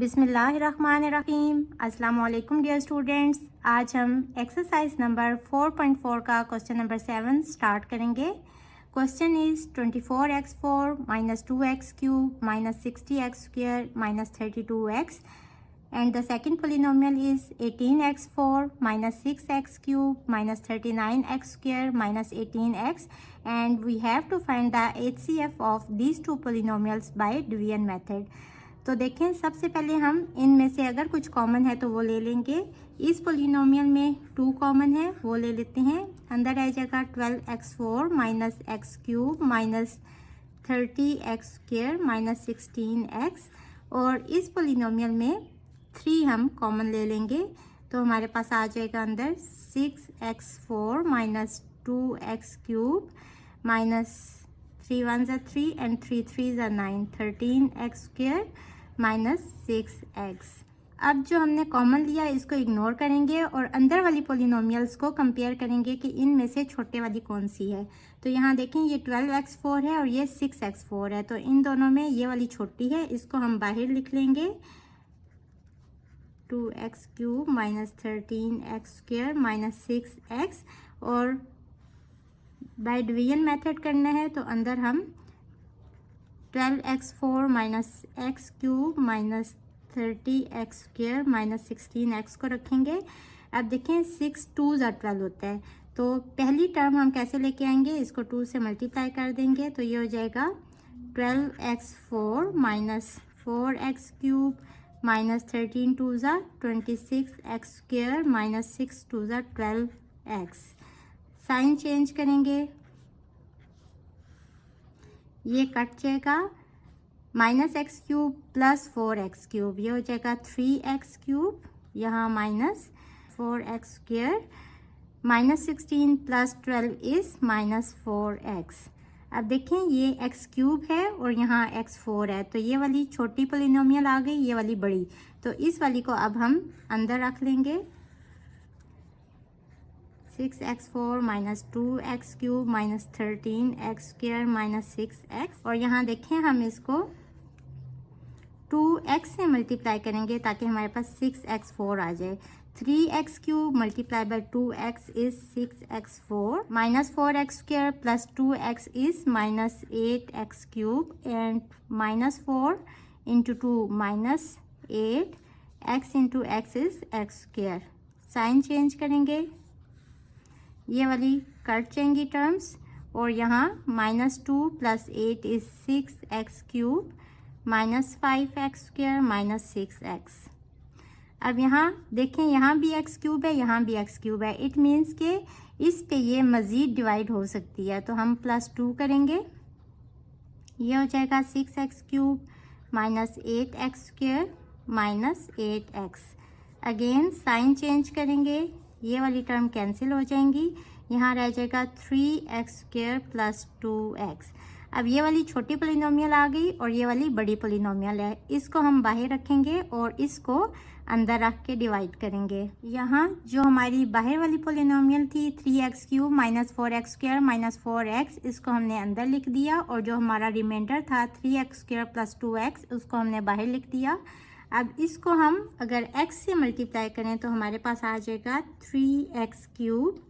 बिस्मिल्लाहिर्रहमानिर्रहीम। अस्सलाम वालेकुम डियर स्टूडेंट्स। आज हम एक्सरसाइज नंबर 4.4 का क्वेश्चन नंबर 7 स्टार्ट करेंगे। Question is 24x4 minus 2x cube minus 60x square minus 32x and the second polynomial is 18x4 minus 6x cube minus 39x square minus 18x and we have to find the HCF of these two polynomials by division method। तो देखें, सबसे पहले हम इनमें से अगर कुछ common है तो वो ले लेंगे। इस पोलिनोमियल में 2 कॉमन है, वो ले लेते हैं। अंदर आ जाएगा 12x4 minus x cube minus 30x square minus 16x और इस पोलिनोमियल में 3 हम कॉमन ले लेंगे तो हमारे पास आ जाएगा अंदर 6x4 minus 2x cube minus 3 1 ज़ा 3 एंड 3 3 ज़ा 9 13x स्क्वायर माइनस 6x। अब जो हमने कॉमन लिया इसको इग्नोर करेंगे और अंदर वाली पोलिनोमियल्स को कंपेयर करेंगे कि इनमें से छोटे वाली कौन सी है। तो यहाँ देखें, ये 12x4 है और ये 6x4 है, तो इन दोनों में ये वाली छोटी है, इसको हम बाहर लिख लेंगे 2x cube minus 13x square minus 6x और बाय डिवीजन मेथड करना है तो अंदर हम 12x4 minus x cube minus 30x square minus 16x को रखेंगे। अब देखें 6 2 ज़ा 12 होता है, तो पहली टर्म हम कैसे लेके आएंगे, इसको 2 से मल्टीप्लाई कर देंगे तो ये हो जाएगा 12x4 minus 4x cube minus 13 2 ज़ा 26x स्क्वायर माइनस 6 2 ज़ा 12x। साइन चेंज करेंगे, ये कट जाएगा, minus x cube plus 4x cube, ये हो जाएगा 3x क्यूब, यहाँ minus 4x square minus 16 plus 12 is minus 4x। अब देखें, ये x क्यूब है और यहाँ x4 है, तो ये वाली छोटी पोलिनोमियल आ गई, ये वाली बड़ी, तो इस वाली को अब हम अंदर रख लेंगे 6x4 minus 2x cube minus 13x square minus 6x और यहाँ देखें हम इसको 2x से मल्टीप्लाई करेंगे ताकि हमारे पास 6x4 आ जाए। 3x cube multiply by 2x is 6x4 minus 4x square plus 2x is minus 8x cube and minus 4 into 2 minus 8 x into x is x square. Sign change करेंगे, ये वाली cut जाएंगी terms और यहाँ minus 2 plus 8 is 6x cube minus 5x square minus 6x। अब यहाँ देखें, यहाँ भी x क्यूब है, यहाँ भी x क्यूब है, इट मीन्स के इस पे ये मज़ीद डिवाइड हो सकती है, तो हम प्लस 2 करेंगे, ये हो जाएगा 6x cube minus 8x square minus 8x। Again sine change करेंगे, ये वाली टर्म कैंसिल हो जाएंगी, यहाँ रह जाएगा 3x स्क्वायर प्लस 2x। अब ये वाली छोटी पोलिनोमियल आ गई और ये वाली बड़ी पोलिनोमियल है, इसको हम बाहर रखेंगे और इसको अंदर रख के डिवाइड करेंगे। यहाँ जो हमारी बाहर वाली पोलिनोमियल थी 3x cube minus 4x square minus 4x, इसको हमने अंदर लिख दिया और जो हमारा रिमाइंडर था 3x स्क्वायर प्लस 2x उसको हमने बाहर लिख दिया। अब इसको हम अगर x से मल्टीप्लाई करें तो हमारे पास आ जाएगा 3x cube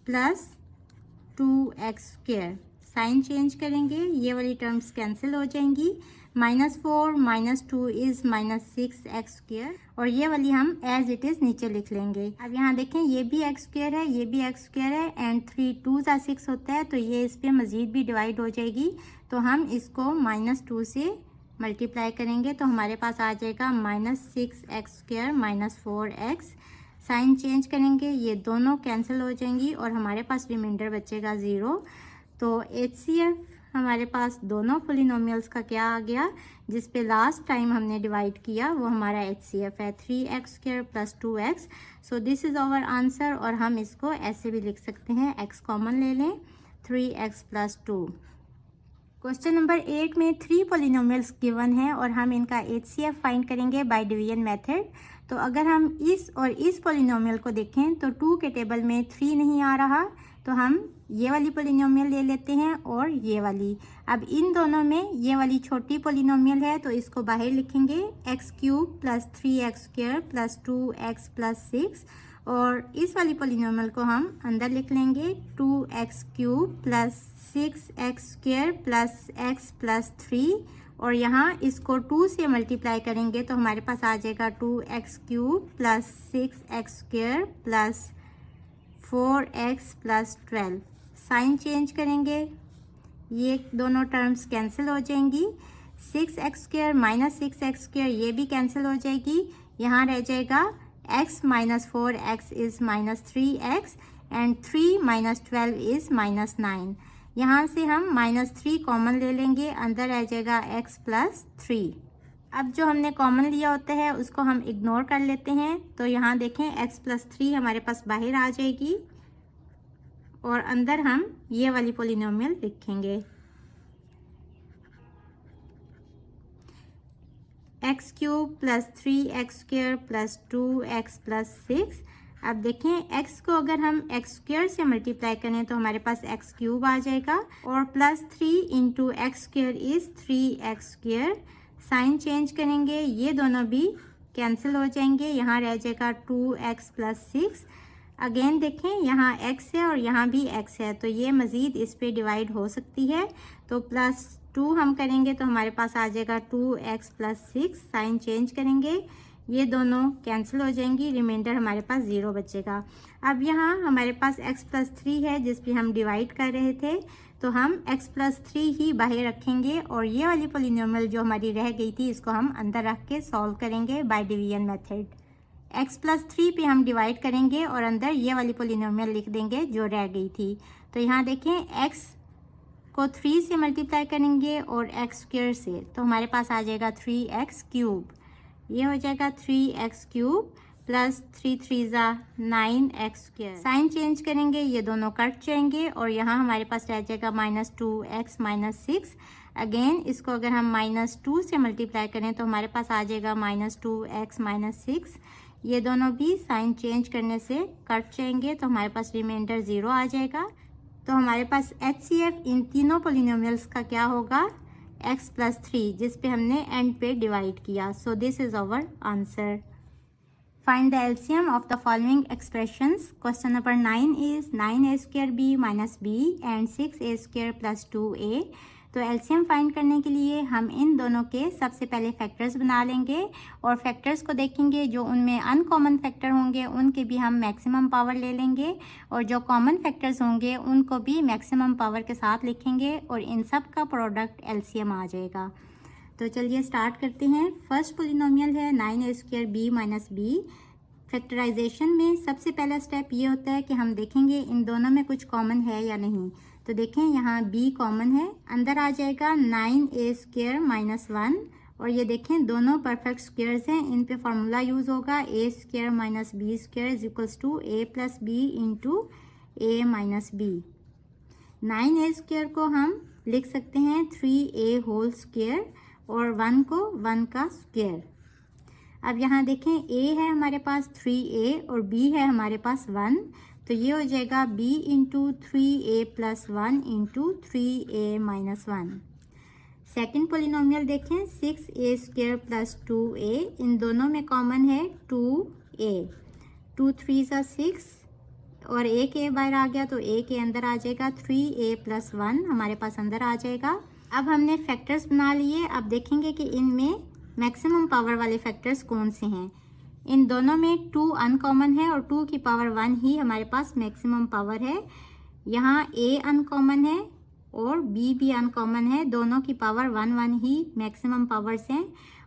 plus 2x square. Sign change करेंगे, ये वाली टर्म्स कैंसिल हो जाएंगी, minus 4 minus 2 is minus 6x square और ये वाली हम एज इट इज़ नीचे लिख लेंगे। अब यहाँ देखें, ये भी x स्क्वायर है, ये भी x स्क्वायर है एंड 3 2 ज़ा 6 होता है, तो ये इस पर मज़ीद भी डिवाइड हो जाएगी, तो हम इसको माइनस 2 से मल्टीप्लाई करेंगे तो हमारे पास आ जाएगा minus 6x square minus 4x। Sign change करेंगे, ये दोनों कैंसिल हो जाएंगी और हमारे पास रिमाइंडर बचेगा 0। तो HCF हमारे पास दोनों पोलिनोमियल्स का क्या आ गया, जिस पे लास्ट टाइम हमने डिवाइड किया वो हमारा HCF है 3x square plus 2x। So this is our answer और हम इसको ऐसे भी लिख सकते हैं, x कॉमन ले लें 3x प्लस 2। क्वेश्चन नंबर 8 में 3 पॉलिनोमियल्स गिवन है और हम इनका HCF फाइंड करेंगे बाय डिवीजन मेथड। तो अगर हम इस और इस पॉलिनोमियल को देखें तो 2 के टेबल में 3 नहीं आ रहा, तो हम ये वाली पॉलिनोमियल ले लेते हैं और ये वाली। अब इन दोनों में ये वाली छोटी पॉलिनोमियल है तो इसको बाहर लिखेंगे x³ plus 3x² plus 2x plus 6, और इस वाली पॉलिनोमियल को हम अंदर लिख लेंगे 2x³ plus 6x² plus x plus 3, और यहाँ इसको 2 से मल्टीप्लाई करेंगे तो हमारे पास आ जाएगा 2x³ plus 6x² plus 4x plus 12। Sign change करेंगे, ये दोनों टर्म्स कैंसिल हो जाएंगी। 6x² माइनस 6x² ये भी कैंसिल हो जाएगी। यहाँ रह जाएगा x minus 4x is minus 3x and 3 minus 12 is minus 9। यहाँ से हम माइनस 3 कॉमन ले लेंगे, अंदर रह जाएगा x प्लस 3। अब जो हमने कॉमन लिया होता है उसको हम इग्नोर कर लेते हैं, तो यहाँ देखें x प्लस 3 हमारे पास बाहर आ जाएगी और अंदर हम ये वाली पॉलिनोमियल लिखेंगे x³ plus 3x² plus 2x plus 6। अब देखें x को अगर हम x² से मल्टीप्लाई करें तो हमारे पास x³ आ जाएगा और plus 3 into x² is 3x²। Sign change करेंगे, ये दोनों भी कैंसिल हो जाएंगे, यहाँ रह जाएगा 2x प्लस 6। अगेन देखें यहाँ x है और यहाँ भी x है तो ये मज़ीद इस पे डिवाइड हो सकती है, तो प्लस 2 हम करेंगे तो हमारे पास आ जाएगा 2x प्लस 6। साइन चेंज करेंगे, ये दोनों कैंसिल हो जाएंगी, रिमाइंडर हमारे पास 0 बचेगा। अब यहाँ हमारे पास x प्लस 3 है जिस पे हम डिवाइड कर रहे थे, तो हम x प्लस 3 ही बाहर रखेंगे और ये वाली पॉलिनोमियल जो हमारी रह गई थी इसको हम अंदर रख के सॉल्व करेंगे by division method. x plus 3 पे हम डिवाइड करेंगे और अंदर ये वाली पॉलिनोमियल लिख देंगे जो रह गई थी। तो यहाँ देखें x को 3 से मल्टीप्लाई करेंगे और x² से, तो हमारे पास आ जाएगा 3x³। ये हो जाएगा 3x³ plus 3 3 9x²। Sign change करेंगे, ये दोनों कट जाएंगे और यहाँ हमारे पास रह जाएगा माइनस 2x माइनस 6। अगेन इसको अगर हम माइनस 2 से मल्टीप्लाई करें तो हमारे पास आ जाएगा माइनस 2x माइनस 6। ये दोनों भी साइन चेंज करने से कट जाएंगे तो हमारे पास रिमाइंडर 0 आ जाएगा। तो हमारे पास HCF इन तीनों पॉलिनोमियल्स का क्या होगा, x प्लस 3 जिस पे हमने एंड पे डिवाइड किया। So this is our answer. Find the LCM of the following expressions. Question number 9 is 9a² b minus b and 6a² plus 2a। तो एलसीएम फाइंड करने के लिए हम इन दोनों के सबसे पहले फैक्टर्स बना लेंगे और फैक्टर्स को देखेंगे, जो उनमें अनकॉमन फैक्टर होंगे उनके भी हम मैक्सिमम पावर ले लेंगे और जो कॉमन फैक्टर्स होंगे उनको भी मैक्सिमम पावर के साथ लिखेंगे और इन सब का प्रोडक्ट एलसीएम आ जाएगा। तो चलिए स्टार्ट करते हैं। फर्स्ट पॉलिनोमियल है 9a² b minus b। Factorisation में सबसे पहला स्टेप ये होता है कि हम देखेंगे इन दोनों में कुछ कॉमन है या नहीं। तो देखें यहाँ b कॉमन है, अंदर आ जाएगा 9a² माइनस 1 और ये देखें दोनों परफेक्ट स्क्वेयर्स हैं, इन पे फार्मूला यूज़ होगा a² minus b² is equals to a plus b into a minus b। 9a² को हम लिख सकते हैं 3a होल स्क्वेयर और 1 को 1 का स्क्वेयर। अब यहाँ देखें a है हमारे पास 3a और b है हमारे पास 1, तो ये हो जाएगा b into 3a plus 1 into 3a minus 1। Second polynomial देखें 6a² प्लस 2a, इन दोनों में कॉमन है 2a। 2 3 6 और एक a बाहर आ गया तो a के अंदर आ जाएगा 3a प्लस 1 हमारे पास अंदर आ जाएगा। अब हमने फैक्टर्स बना लिए, अब देखेंगे कि इनमें मैक्सिमम पावर वाले फैक्टर्स कौन से हैं। इन दोनों में 2 अनकॉमन है और 2 की पावर 1 ही हमारे पास मैक्सिमम पावर है। यहाँ a अनकॉमन है और b भी अनकॉमन है, दोनों की पावर 1 1 ही मैक्सिमम पावर्स हैं।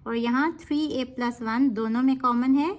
और यहाँ 3a प्लस 1 दोनों में कॉमन है,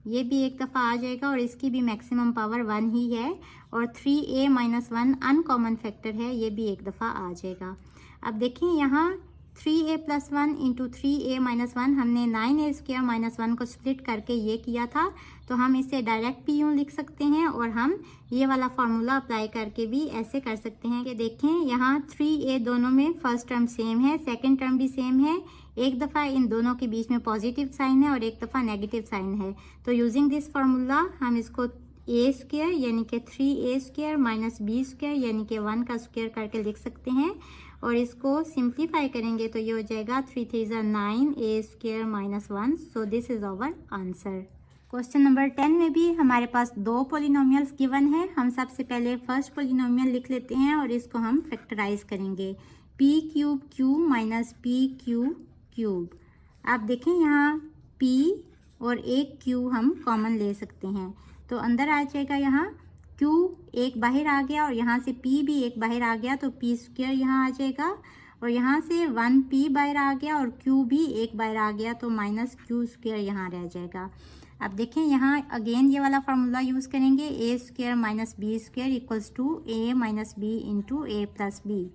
ये भी एक दफ़ा आ जाएगा और इसकी भी मैक्सिमम पावर 1 ही है। और 3a माइनस 1 अनकॉमन फैक्टर है, ये भी एक दफ़ा आ जाएगा। अब देखिए यहाँ 3a + 1 × 3a - 1 हमने 9a² - 1 को स्प्लिट करके ये किया था, तो हम इसे डायरेक्ट भी यूँ लिख सकते हैं और हम ये वाला फार्मूला अप्लाई करके भी ऐसे कर सकते हैं कि देखें यहाँ 3a दोनों में फर्स्ट टर्म सेम है, सेकंड टर्म भी सेम है, एक दफ़ा इन दोनों के बीच में पॉजिटिव साइन है और एक दफ़ा नेगेटिव साइन है। तो यूजिंग दिस फार्मूला हम इसको a² यानी कि 3a² - b² यानी कि 1 का स्क्वायर करके लिख सकते हैं और इसको सिंप्लीफाई करेंगे तो ये हो जाएगा 3 × 3 = 9 a² - 1। So this is our answer. Question number 10 में भी हमारे पास दो पोलिनोमियल्स गिवन है। हम सबसे पहले फर्स्ट पोलिनोमियल लिख लेते हैं और इसको हम फैक्टराइज करेंगे। p³ - p³ आप देखें यहाँ p और एक q हम कॉमन ले सकते हैं, तो अंदर आ जाएगा यहाँ q एक बाहर आ गया और यहाँ से p भी एक बाहर आ गया, तो p² यहाँ आ जाएगा और यहाँ से 1p बाहर आ गया और q भी एक बाहर आ गया, तो -q² यहाँ रह जाएगा। अब देखें यहाँ अगेन ये वाला फार्मूला यूज़ करेंगे, a² - b² = a - b × a + b।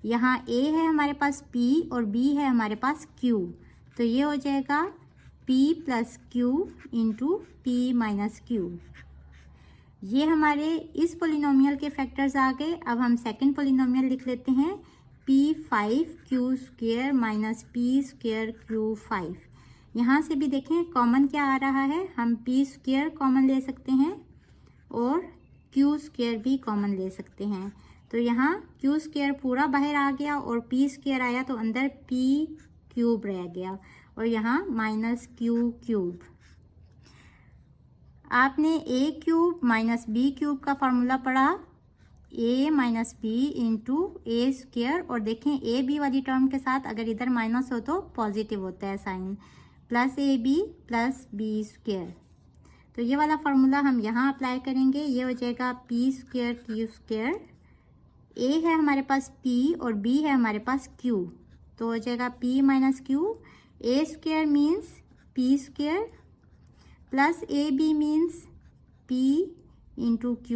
यहाँ a है हमारे पास p और b है हमारे पास q, तो ये हो जाएगा p + q × p - q। ये हमारे इस पोलिनोमियल के फैक्टर्स आ गए। अब हम सेकंड पोलिनोमियल लिख लेते हैं, p5q² - p² q5। यहाँ से भी देखें कॉमन क्या आ रहा है, हम p² कॉमन ले सकते हैं और q² भी कॉमन ले सकते हैं, तो यहाँ q² पूरा बाहर आ गया और p² आया, तो अंदर p³ रह गया और यहाँ -q³। आपने a³ - b³ का फार्मूला पढ़ा, a - b × a² और देखें a b वाली टर्म के साथ अगर इधर माइनस हो तो पॉजिटिव होता है साइन, +ab + b²। तो ये वाला फार्मूला हम यहाँ अप्लाई करेंगे, ये हो जाएगा p² q²। a है हमारे पास p और b है हमारे पास q, तो हो जाएगा p - q। a² means p² + ab means p × q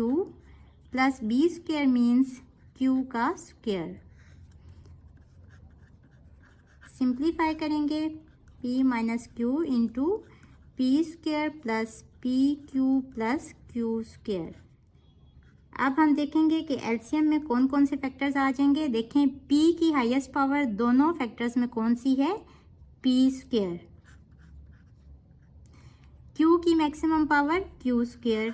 + b² means q का स्क्वायर। सिंप्लीफाई करेंगे, p - q × p² + pq + q²। अब हम देखेंगे कि एलसीएम में कौन कौन से फैक्टर्स आ जाएंगे। देखें p की हाईएस्ट पावर दोनों फैक्टर्स में कौन सी है, p²। q की maximum power q²।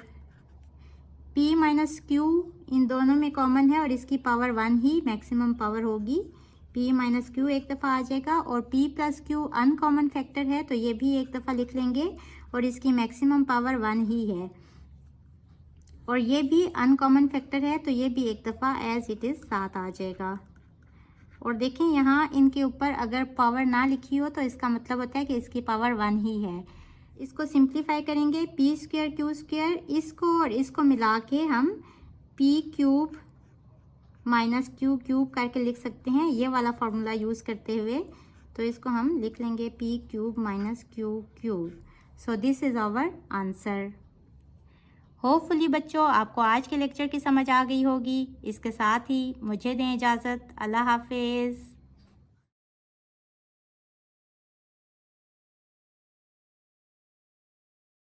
p - q इन दोनों में कॉमन है और इसकी पावर 1 ही मैक्सिमम पावर होगी। p - q एक दफ़ा आ जाएगा और p + q अनकॉमन फैक्टर है, तो ये भी एक दफ़ा लिख लेंगे और इसकी मैक्सिमम पावर 1 ही है और ये भी अनकॉमन फैक्टर है, तो ये भी एक दफ़ा एज इट इज़ साथ आ जाएगा। और देखें यहाँ इनके ऊपर अगर पावर ना लिखी हो तो इसका मतलब होता है कि इसकी पावर 1 ही है। इसको सिंप्लीफाई करेंगे, p² q², इसको और इसको मिला के हम p³ - q³ करके लिख सकते हैं ये वाला फार्मूला यूज़ करते हुए, तो इसको हम लिख लेंगे p³ - q³। So this is our answer. Hopefully बच्चों आपको आज के लेक्चर की समझ आ गई होगी। इसके साथ ही मुझे दें इजाज़त। अल्लाह हाफिज़।